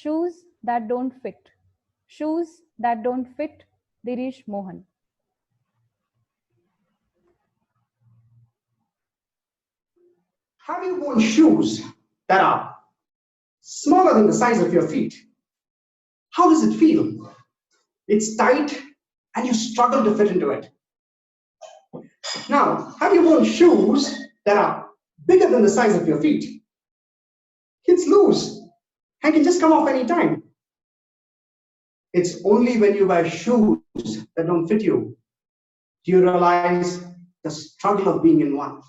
Shoes that don't fit. Shoes that don't fit. Dirish Mohan. Have you worn shoes that are smaller than the size of your feet? How does it feel? It's tight and you struggle to fit into it. Now, have you worn shoes that are bigger than the size of your feet? It's loose and can just come off any time. It's only when you wear shoes that don't fit you do you realize the struggle of being in one.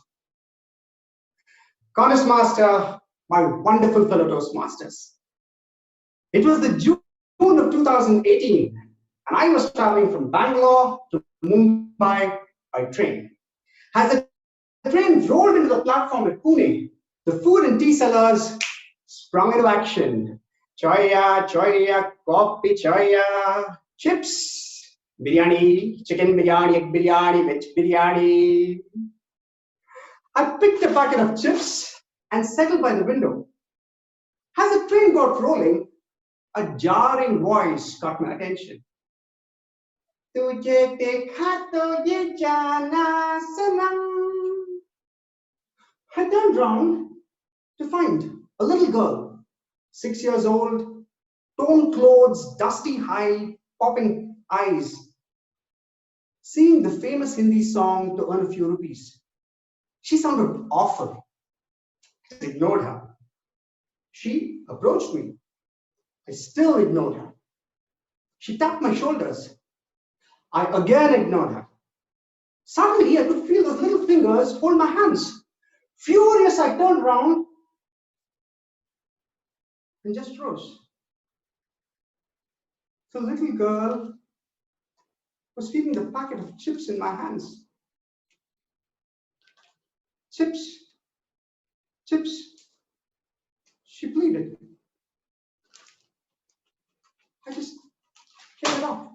Toastmaster, my wonderful fellow Toastmasters. It was the June of 2018, and I was traveling from Bangalore to Mumbai by train. As the train rolled into the platform at Pune, the food and tea sellers sprung into action. Choya, choya, coffee, choya, chips, biryani, chicken biryani, egg biryani, veg biryani. I picked a packet of chips and settled by the window. As the train got rolling, a jarring voice caught my attention. Tujhe dekha to ye jana sanam. I turned round to find a little girl, 6 years old, torn clothes, dusty hide, popping eyes, singing the famous Hindi song to earn a few rupees. She sounded awful. I ignored her. She approached me. I still ignored her. She tapped my shoulders. I again ignored her. Suddenly, I could feel those little fingers hold my hands. Furious, I turned around and just froze. The little girl was feeding the packet of chips in my hands. Chips, chips, she pleaded. I just gave it off.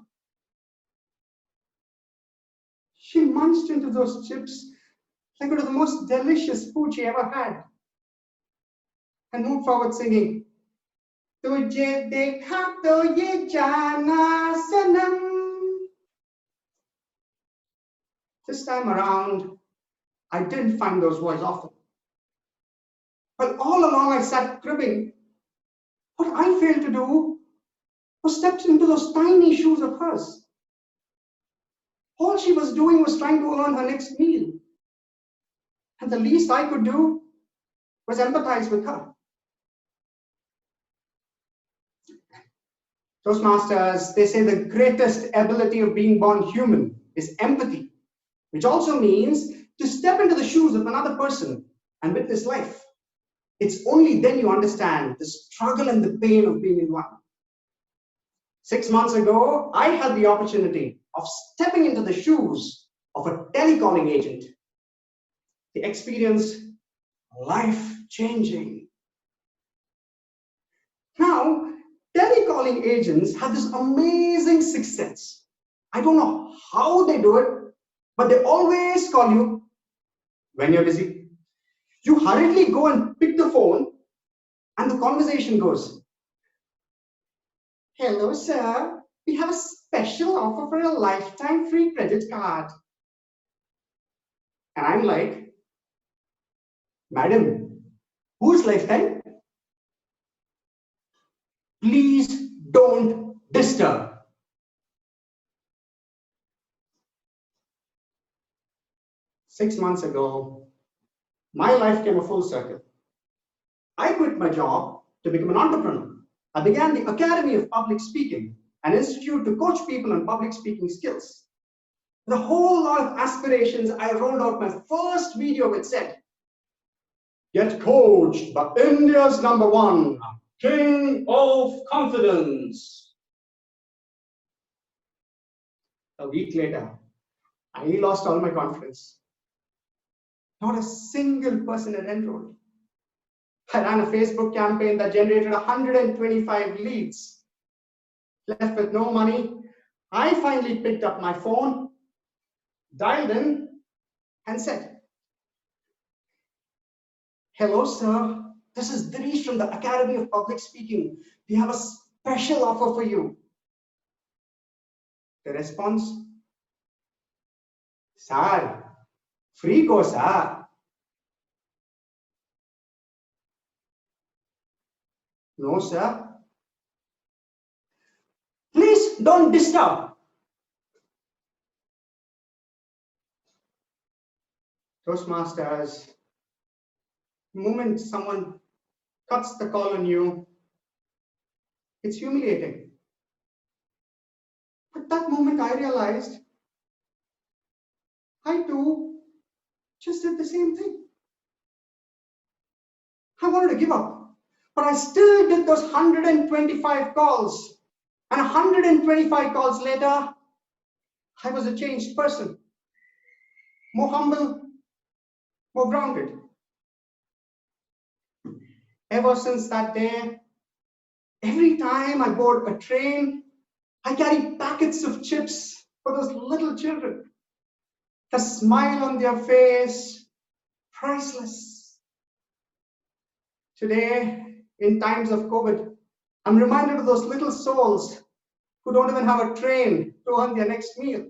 She munched into those chips like it was the most delicious food she ever had and moved forward singing, Tujhe dekha to ye jana sanam. This time around, I didn't find those words often. But all along I sat cribbing. What I failed to do was step into those tiny shoes of hers. All she was doing was trying to earn her next meal. And the least I could do was empathize with her. Toastmasters, they say the greatest ability of being born human is empathy, which also means to step into the shoes of another person and witness life. It's only then you understand the struggle and the pain of being in one. 6 months ago, I had the opportunity of stepping into the shoes of a telecalling agent. The experience, life-changing. Now, telecalling agents have this amazing sixth sense. I don't know how they do it, but they always call you when you're busy. You hurriedly go and pick the phone, and the conversation goes, Hello, sir. We have a special offer for a lifetime free credit card. And I'm like, Madam, whose lifetime? Please don't disturb. Six months ago, my life came a full circle. I quit my job to become an entrepreneur. I began the Academy of Public Speaking, an institute to coach people on public speaking skills. With a whole lot of aspirations, I rolled out my first video which said, Get coached by India's #1, King of Confidence. A week later, I lost all my confidence. Not a single person had enrolled. I ran a Facebook campaign that generated 125 leads. Left with no money, I finally picked up my phone, dialed in, and said, Hello, sir. This is Dirish from the Academy of Public Speaking. We have a special offer for you. The response, Sir, free course, sir. No, sir. Please don't disturb. Toastmasters, the moment someone cuts the call on you, it's humiliating. At that moment, I realized I too just did the same thing. I wanted to give up, but I still did those 125 calls. And 125 calls later, I was a changed person, more humble, more grounded. Ever since that day, every time I board a train, I carry packets of chips for those little children. The smile on their face, priceless. Today, in times of COVID, I'm reminded of those little souls who don't even have a train to earn their next meal.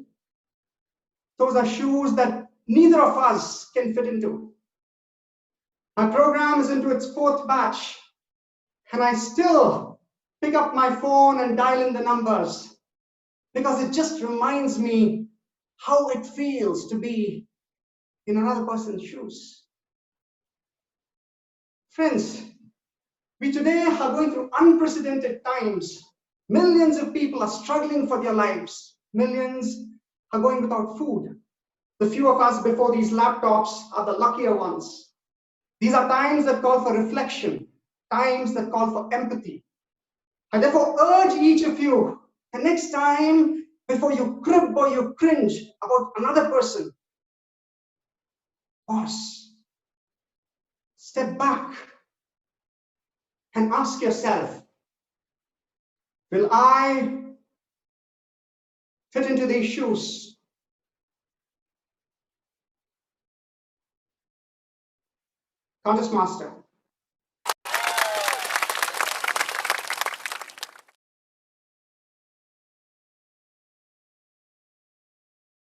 Those are shoes that neither of us can fit into. My program is into its 4th batch, and I still pick up my phone and dial in the numbers because it just reminds me how it feels to be in another person's shoes. Friends, we today are going through unprecedented times. Millions of people are struggling for their lives. Millions are going without food. The few of us before these laptops are the luckier ones. These are times that call for reflection, times that call for empathy. I therefore urge each of you, the next time before you crib or you cringe about another person, pause, step back, and ask yourself, will I fit into these shoes? Contest Master.